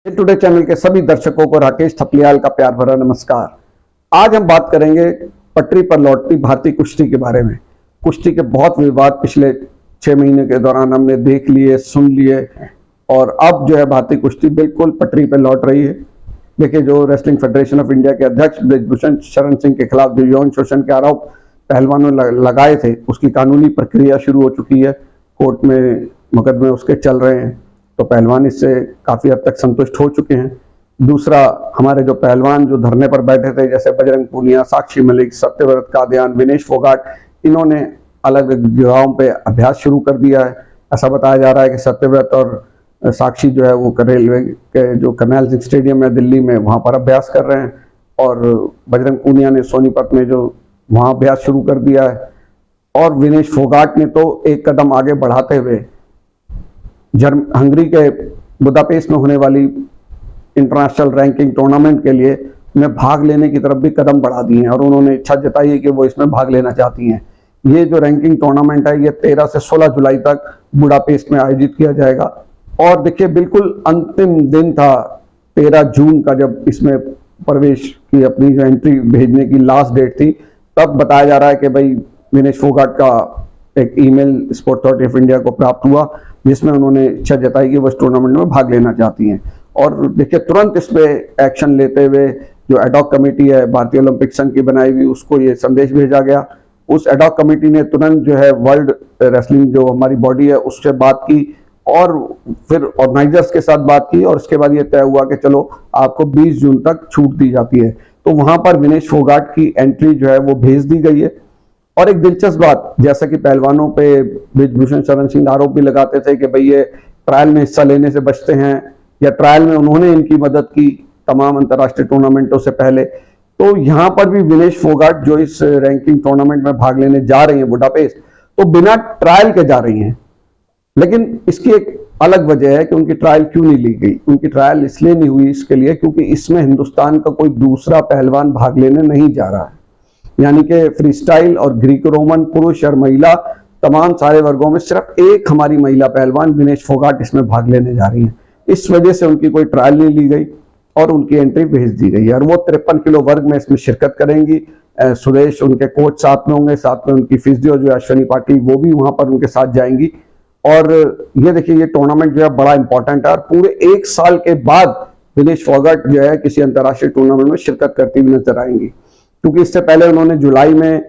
Today channel के सभी दर्शकों को राकेश थपलियाल का प्यार भरा नमस्कार। आज हम बात करेंगे पटरी पर लौटती भारतीय कुश्ती के बारे में। कुश्ती के बहुत विवाद पिछले 6 महीने के दौरान हमने देख लिए, सुन लिए और अब जो है भारतीय कुश्ती बिल्कुल पटरी पर लौट रही है। देखिए, जो रेसलिंग फेडरेशन ऑफ इंडिया के अध्यक्ष ब्रिजभूषण शरण सिंह के खिलाफ जो यौन शोषण के आरोप पहलवानों ने लगाए थे, उसकी कानूनी प्रक्रिया शुरू हो चुकी है। कोर्ट में मुकदमे उसके चल रहे हैं, तो पहलवान इससे काफी हद तक संतुष्ट हो चुके हैं। दूसरा, हमारे जो पहलवान जो धरने पर बैठे थे, जैसे बजरंग पूनिया, साक्षी मलिक, सत्यव्रत कादियान, विनेश फोगाट, इन्होंने अलग जगहों पे अभ्यास शुरू कर दिया है। ऐसा बताया जा रहा है कि सत्यव्रत और साक्षी जो है वो रेलवे के जो कर्नैल सिंह स्टेडियम है दिल्ली में, वहां पर अभ्यास कर रहे हैं और बजरंग पूनिया ने सोनीपत में जो वहां अभ्यास शुरू कर दिया है। और विनेश फोगाट ने तो एक कदम आगे बढ़ाते हुए हंगरी के बुदापेस्ट में होने वाली इंटरनेशनल रैंकिंग टूर्नामेंट के लिए उन्हें भाग लेने की तरफ भी कदम बढ़ा दिए हैं और उन्होंने इच्छा जताई है कि वो इसमें भाग लेना चाहती हैं। ये जो रैंकिंग टूर्नामेंट है, ये 13 से 16 जुलाई तक बुडापेस्ट में आयोजित किया जाएगा। और देखिए, बिल्कुल अंतिम दिन था 13 जून का, जब इसमें प्रवेश की अपनी जो एंट्री भेजने की लास्ट डेट थी, तब बताया जा रहा है कि भाई विनेश फोगाट का एक email sports authority of India को प्राप्त हुआ, जिसमें उन्होंने इच्छा जताई कि वो इस टूर्नामेंट में भाग लेना चाहती हैं। और देखिए, तुरंत इस पे एक्शन लेते हुए जो एडॉक कमेटी है भारतीय ओलंपिक संघ की बनाई हुई, उसको ये संदेश भेजा गया। उस एडॉक कमेटी ने तुरंत जो है वर्ल्ड रेसलिंग जो हमारी बॉडी है उससे बात की और फिर ऑर्गेनाइजर्स के साथ बात की और उसके बाद ये तय हुआ कि चलो आपको 20 जून तक छूट दी जाती है। तो वहां पर विनेश फोगाट की एंट्री जो है वो भेज दी गई है। और एक दिलचस्प बात, जैसा कि पहलवानों पे ब्रिजभूषण शरण सिंह आरोप भी लगाते थे कि भाई ये ट्रायल में हिस्सा लेने से बचते हैं या ट्रायल में उन्होंने इनकी मदद की तमाम अंतर्राष्ट्रीय टूर्नामेंटों से पहले, तो यहां पर भी विनेश फोगाट जो इस रैंकिंग टूर्नामेंट में भाग लेने जा रही हैं बुडापेस्ट, तो बिना ट्रायल के जा रही हैं। लेकिन इसकी एक अलग वजह है कि उनकी ट्रायल क्यों नहीं ली गई। उनकी ट्रायल इसलिए नहीं हुई इसके लिए क्योंकि इसमें हिंदुस्तान का कोई दूसरा पहलवान भाग लेने नहीं जा रहा है। यानी कि फ्री स्टाइल और ग्रीको रोमन, पुरुष और महिला, तमाम सारे वर्गों में सिर्फ एक हमारी महिला पहलवान विनेश फोगाट इसमें भाग लेने जा रही हैं। इस वजह से उनकी कोई ट्रायल नहीं ली गई और उनकी एंट्री भेज दी गई है और वो 53 किलो वर्ग में इसमें शिरकत करेंगी। सुरेश उनके कोच साथ में होंगे, साथ में उनकी फिजियो जो अश्विनी पाटिल, वो भी वहां पर उनके साथ जाएंगी। और ये देखिए, ये टूर्नामेंट जो है बड़ा इंपॉर्टेंट है और पूरे 1 साल के बाद विनेश फोगाट जो है किसी अंतर्राष्ट्रीय टूर्नामेंट में शिरकत करती हुई नजर आएंगी। क्योंकि इससे पहले उन्होंने जुलाई में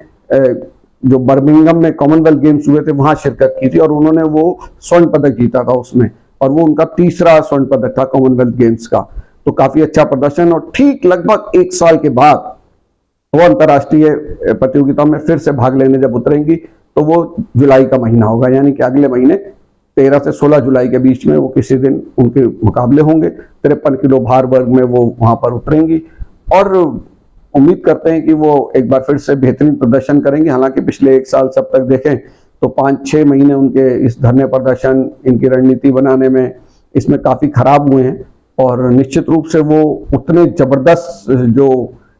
जो बर्मिंघम में कॉमनवेल्थ गेम्स हुए थे वहां शिरकत की थी और उन्होंने वो स्वर्ण पदक जीता था उसमें, और वो उनका तीसरा स्वर्ण पदक था कॉमनवेल्थ गेम्स का। तो काफी अच्छा प्रदर्शन, और ठीक लगभग 1 साल के बाद वो अंतर्राष्ट्रीय प्रतियोगिता में फिर से भाग लेने जब उतरेंगी तो वो जुलाई का महीना होगा, यानी कि अगले महीने 13 से 16 जुलाई के बीच में वो किसी दिन उनके मुकाबले होंगे। 53 किलो भार वर्ग में वो वहां पर उतरेंगी और उम्मीद करते हैं कि वो एक बार फिर से बेहतरीन प्रदर्शन करेंगे। हालांकि पिछले 1 साल सब तक देखें तो 5-6 महीने उनके इस धरने प्रदर्शन, इनकी रणनीति बनाने में, इसमें काफी खराब हुए हैं और निश्चित रूप से वो उतने जबरदस्त जो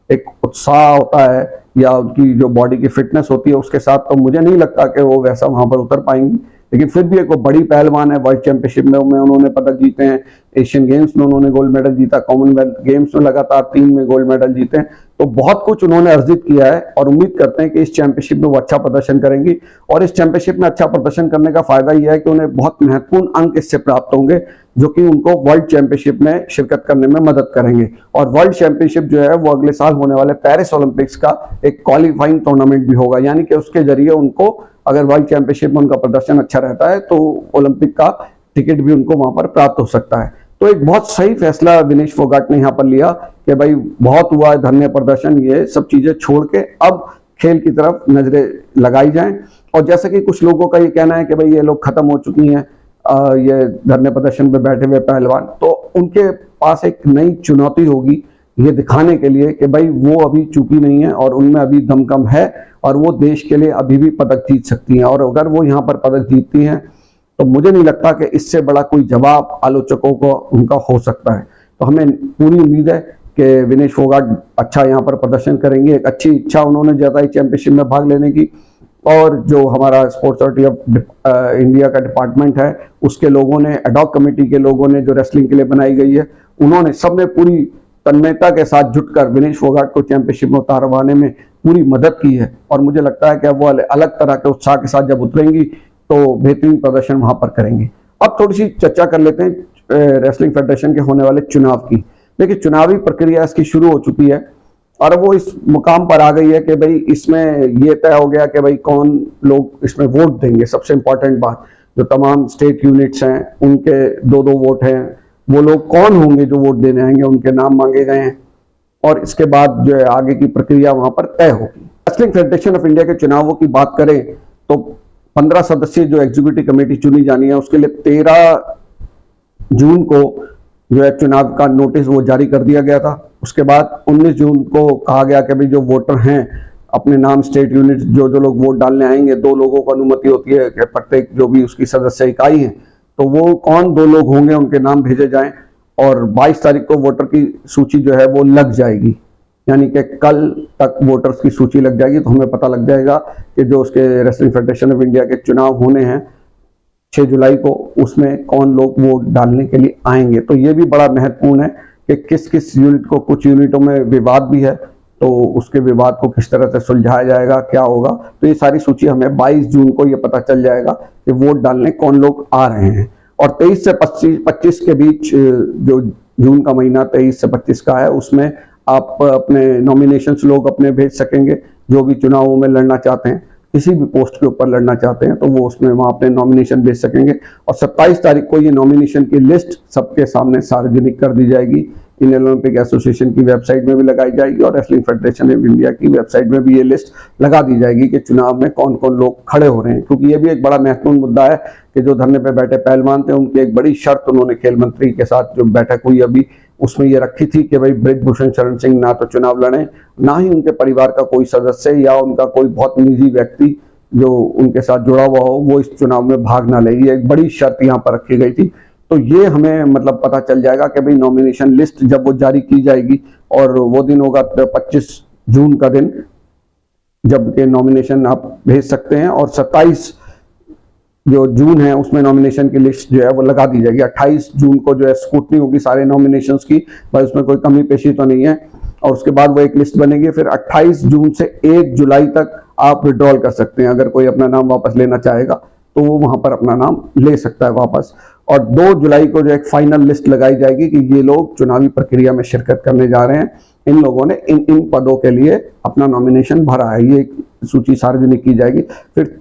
एक उत्साह होता है या उनकी जो बॉडी की फिटनेस होती है उसके साथ तो मुझे नहीं लगता कि वो वैसा वहां पर उतर पाएंगी। लेकिन फिर भी एक बड़ी पहलवान है। वर्ल्ड चैंपियनशिप में उन्होंने पदक जीते हैं, एशियन गेम्स में उन्होंने गोल्ड मेडल जीता, कॉमनवेल्थ गेम्स में लगातार 3 में गोल्ड मेडल जीते हैं। तो बहुत कुछ उन्होंने अर्जित किया है और उम्मीद करते हैं कि इस चैंपियनशिप में वो अच्छा प्रदर्शन करेंगी। और इस चैंपियनशिप में अच्छा प्रदर्शन करने का फायदा यह है कि उन्हें बहुत महत्वपूर्ण अंक इससे प्राप्त होंगे जो कि उनको वर्ल्ड चैंपियनशिप में शिरकत करने में मदद करेंगे। और वर्ल्ड चैंपियनशिप जो है वो अगले साल होने वाले पेरिस ओलंपिक्स का एक क्वालिफाइंग टूर्नामेंट भी होगा, यानी कि उसके जरिए उनको, अगर वर्ल्ड चैंपियनशिप में उनका प्रदर्शन अच्छा रहता है तो ओलंपिक का टिकट भी उनको वहां पर प्राप्त हो सकता है। तो एक बहुत सही फैसला विनेश फोगाट ने यहाँ पर लिया कि भाई बहुत हुआ है धरने प्रदर्शन, ये सब चीजें छोड़ के अब खेल की तरफ नजरें लगाई जाएं। और जैसे कि कुछ लोगों का ये कहना है कि भाई ये लोग खत्म हो चुकी हैं, ये धरने प्रदर्शन पे बैठे हुए पहलवान, तो उनके पास एक नई चुनौती होगी ये दिखाने के लिए कि भाई वो अभी चूकी नहीं है और उनमें अभी दमखम है और वो देश के लिए अभी भी पदक जीत सकती हैं। और अगर वो यहाँ पर पदक जीतती हैं तो मुझे नहीं लगता कि इससे बड़ा कोई जवाब आलोचकों को उनका हो सकता है। तो हमें पूरी उम्मीद है कि विनेश फोगाट अच्छा यहाँ पर प्रदर्शन करेंगे। एक अच्छी इच्छा उन्होंने जताई चैंपियनशिप में भाग लेने की, और जो हमारा स्पोर्ट्स अथॉरिटी ऑफ इंडिया का डिपार्टमेंट है उसके लोगों ने, एडॉक कमेटी के लोगों ने जो रेसलिंग के लिए बनाई गई है, उन्होंने सबने पूरी तन्मयता के साथ जुटकर विनेश फोगाट को चैंपियनशिप में उतारवाने में पूरी मदद की है। और मुझे लगता है कि अब वो अलग तरह के उत्साह के साथ जब उतरेंगी तो बेहतरीन प्रदर्शन वहां पर करेंगे। अब थोड़ी सी चर्चा कर लेते हैं रेसलिंग फेडरेशन के होने वाले चुनाव की। देखिए, चुनावी प्रक्रिया इसकी शुरू हो चुकी है और वो इस मुकाम पर आ गई है कि भाई इसमें ये तय हो गया कि भाई कौन लोग इसमें वोट देंगे। सबसे इंपॉर्टेंट बात, जो तमाम स्टेट यूनिट्स हैं उनके 2-2 वोट हैं, वो लोग कौन होंगे जो वोट देने आएंगे, उनके नाम मांगे गए हैं और इसके बाद जो है आगे की प्रक्रिया वहां पर तय होगी। रेसलिंग फेडरेशन ऑफ इंडिया के चुनावों की बात करें तो 15 सदस्यीय जो एग्जीक्यूटिव कमेटी चुनी जानी है, उसके लिए 13 जून को जो है चुनाव का नोटिस वो जारी कर दिया गया था। उसके बाद 19 जून को कहा गया कि भाई जो वोटर हैं अपने नाम स्टेट यूनिट जो लोग वोट डालने आएंगे, 2 लोगों को अनुमति होती है कि प्रत्येक जो भी उसकी सदस्य इकाई है, तो वो कौन 2 लोग होंगे उनके नाम भेजे जाएं और 22 तारीख को वोटर की सूची जो है वो लग जाएगी। यानी कि कल तक वोटर्स की सूची लग जाएगी तो हमें पता लग जाएगा कि जो उसके रेसलिंग फेडरेशन ऑफ इंडिया के चुनाव होने हैं 6 जुलाई को, उसमें कौन लोग वोट डालने के लिए आएंगे। तो ये भी बड़ा महत्वपूर्ण है कि किस किस यूनिट को, कुछ यूनिटों में विवाद भी है तो उसके विवाद को किस तरह से सुलझाया जाएगा, क्या होगा। तो ये सारी सूची हमें 22 जून को ये पता चल जाएगा कि वोट डालने कौन लोग आ रहे हैं। और 23 से 25 के बीच जो जून का महीना 23 से 25 का है, उसमें आप अपने नॉमिनेशंस लोग अपने भेज सकेंगे। जो भी चुनावों में लड़ना चाहते हैं, किसी भी पोस्ट के ऊपर लड़ना चाहते हैं, तो वो उसमें वहां अपने नॉमिनेशन भेज सकेंगे। और 27 तारीख को ये नॉमिनेशन की लिस्ट सबके सामने सार्वजनिक कर दी जाएगी। इंडियन ओलंपिक एसोसिएशन की वेबसाइट में भी लगाई जाएगी और रेसलिंग फेडरेशन ऑफ इंडिया की वेबसाइट में भी ये लिस्ट लगा दी जाएगी कि चुनाव में कौन कौन लोग खड़े हो रहे हैं। क्योंकि ये भी एक बड़ा महत्वपूर्ण मुद्दा है कि जो धरने पे बैठे पहलवान थे, उनकी एक बड़ी शर्त उन्होंने खेल मंत्री के साथ जो बैठक हुई अभी, उसमें ये रखी थी कि भाई बृजभूषण शरण सिंह ना तो चुनाव लड़े, ना ही उनके परिवार का कोई सदस्य या उनका कोई बहुत निजी व्यक्ति जो उनके साथ जुड़ा हुआ हो वो इस चुनाव में भाग ना ले। ये एक बड़ी शर्त यहाँ पर रखी गई थी। तो ये हमें मतलब पता चल जाएगा कि भाई नॉमिनेशन लिस्ट जब वो जारी की जाएगी, और वो दिन होगा 25 जून का दिन जब के नॉमिनेशन आप भेज सकते हैं, और 27 जो जून है उसमें नॉमिनेशन की लिस्ट जो है वो लगा दी जाएगी। 28 जून को जो है स्क्रूटनी होगी सारे नॉमिनेशंस की, भाई उसमें कोई कमी पेशी तो नहीं है, और उसके बाद वो एक लिस्ट बनेगी। फिर 28 जून से 1 जुलाई तक आप विड्रॉल कर सकते हैं। अगर कोई अपना नाम वापस लेना चाहेगा तो वो वहां पर अपना नाम ले सकता है वापस। और 2 जुलाई को जो एक फाइनल लिस्ट लगाई जाएगी कि ये लोग चुनावी प्रक्रिया में शिरकत करने जा रहे हैं, इन लोगों ने इन पदों के लिए अपना नॉमिनेशन भरा है, ये सूची सार्वजनिक की जाएगी। फिर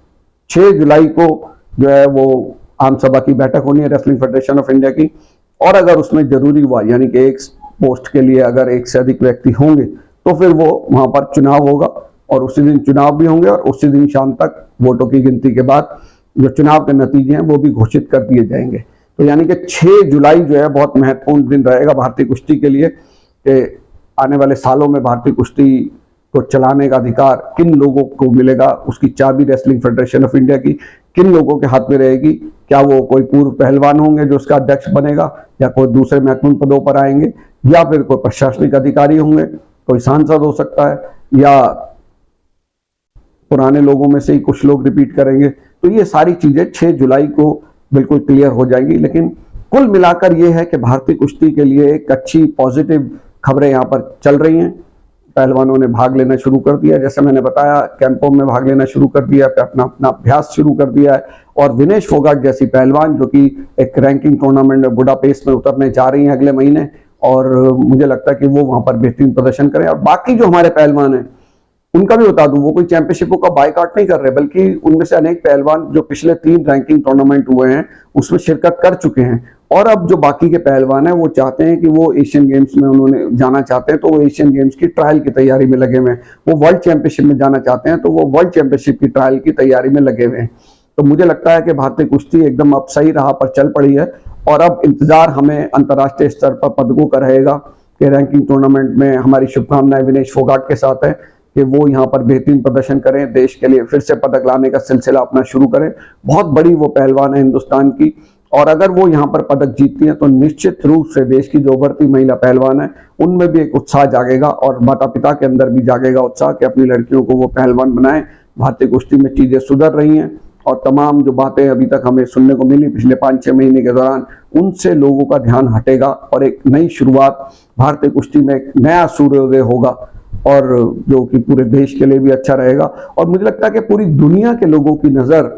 6 जुलाई को जो है वो आम सभा की बैठक होनी है रेसलिंग फेडरेशन ऑफ इंडिया की, और अगर उसमें जरूरी हुआ यानी कि एक पोस्ट के लिए अगर 1 से अधिक व्यक्ति होंगे तो फिर वो वहां पर चुनाव होगा, और उसी दिन चुनाव भी होंगे, और उसी दिन शाम तक वोटों की गिनती के बाद जो चुनाव के नतीजे हैं वो भी घोषित कर दिए जाएंगे। तो यानी कि 6 जुलाई जो है बहुत महत्वपूर्ण दिन रहेगा भारतीय कुश्ती के लिए, कि आने वाले सालों में भारतीय कुश्ती को चलाने का अधिकार किन लोगों को मिलेगा, उसकी चाबी रेसलिंग फेडरेशन ऑफ इंडिया की किन लोगों के हाथ में रहेगी। क्या वो कोई पूर्व पहलवान होंगे जो उसका अध्यक्ष बनेगा, या कोई दूसरे महत्वपूर्ण पदों पर आएंगे, या फिर कोई प्रशासनिक अधिकारी होंगे, कोई सांसद हो सकता है, या पुराने लोगों में से ही कुछ लोग रिपीट करेंगे। तो ये सारी चीजें 6 जुलाई को बिल्कुल क्लियर हो जाएंगी। लेकिन कुल मिलाकर ये है कि भारतीय कुश्ती के लिए एक अच्छी पॉजिटिव खबरें यहाँ पर चल रही हैं। पहलवानों ने भाग लेना शुरू कर दिया, जैसे मैंने बताया कैंपों में भाग लेना शुरू कर दिया, अपना अभ्यास शुरू कर दिया है। और विनेश फोगाट जैसी पहलवान जो कि एक रैंकिंग टूर्नामेंट में बुडापेस्ट में उतरने जा रही हैं अगले महीने, और मुझे लगता है कि वो वहां पर बेहतरीन प्रदर्शन करें। और बाकी जो हमारे पहलवान हैं उनका भी बता दूं, वो कोई चैंपियनशिपों का बायकॉट नहीं कर रहे, बल्कि उनमें से अनेक पहलवान जो पिछले 3 रैंकिंग टूर्नामेंट हुए हैं उसमें शिरकत कर चुके हैं, और अब जो बाकी के पहलवान हैं वो चाहते हैं कि वो एशियन गेम्स में उन्होंने जाना चाहते हैं, तो वो एशियन गेम्स की ट्रायल की तैयारी में लगे हुए हैं। वो वर्ल्ड चैंपियनशिप में जाना चाहते हैं तो वो वर्ल्ड चैंपियनशिप की ट्रायल की तैयारी में लगे हुए हैं। तो मुझे लगता है कि भारतीय कुश्ती एकदम अब सही राह पर चल पड़ी है, और अब इंतजार हमें अंतर्राष्ट्रीय स्तर पर पदकों का रहेगा कि रैंकिंग टूर्नामेंट में हमारी शुभकामनाएं विनेश फोगाट के साथ है कि वो यहाँ पर बेहतरीन प्रदर्शन करें, देश के लिए फिर से पदक लाने का सिलसिला अपना शुरू करें। बहुत बड़ी वो पहलवान है हिंदुस्तान की, और अगर वो यहाँ पर पदक जीतती हैं तो निश्चित रूप से देश की जो उभरती महिला पहलवान है उनमें भी एक उत्साह जागेगा, और माता पिता के अंदर भी जागेगा उत्साह कि अपनी लड़कियों को वो पहलवान बनाएं। भारतीय कुश्ती में चीजें सुधर रही हैं, और तमाम जो बातें अभी तक हमें सुनने को मिली पिछले 5-6 महीने के दौरान, उनसे लोगों का ध्यान हटेगा और एक नई शुरुआत भारतीय कुश्ती में, एक नया सूर्योदय होगा, और जो कि पूरे देश के लिए भी अच्छा रहेगा। और मुझे लगता है कि पूरी दुनिया के लोगों की नज़र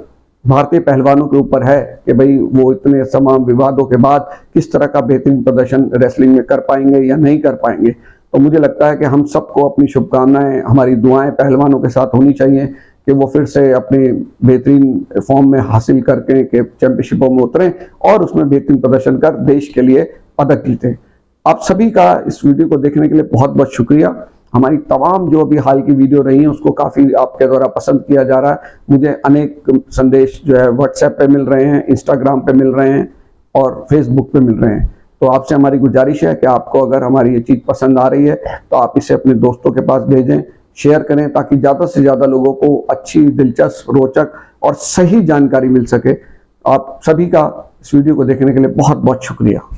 भारतीय पहलवानों के ऊपर है कि भाई वो इतने तमाम विवादों के बाद किस तरह का बेहतरीन प्रदर्शन रेसलिंग में कर पाएंगे या नहीं कर पाएंगे। तो मुझे लगता है कि हम सबको अपनी शुभकामनाएं, हमारी दुआएं पहलवानों के साथ होनी चाहिए कि वो फिर से अपने बेहतरीन फॉर्म में हासिल करके कि चैंपियनशिपों में उतरें और उसमें बेहतरीन प्रदर्शन कर देश के लिए पदक जीतें। आप सभी का इस वीडियो को देखने के लिए बहुत बहुत शुक्रिया। हमारी तमाम जो अभी हाल की वीडियो रही हैं उसको काफ़ी आपके द्वारा पसंद किया जा रहा है। मुझे अनेक संदेश जो है व्हाट्सएप पे मिल रहे हैं, इंस्टाग्राम पे मिल रहे हैं और फेसबुक पे मिल रहे हैं। तो आपसे हमारी गुजारिश है कि आपको अगर हमारी ये चीज़ पसंद आ रही है तो आप इसे अपने दोस्तों के पास भेजें, शेयर करें, ताकि ज़्यादा से ज़्यादा लोगों को अच्छी, दिलचस्प, रोचक और सही जानकारी मिल सके। आप सभी का इस वीडियो को देखने के लिए बहुत बहुत शुक्रिया।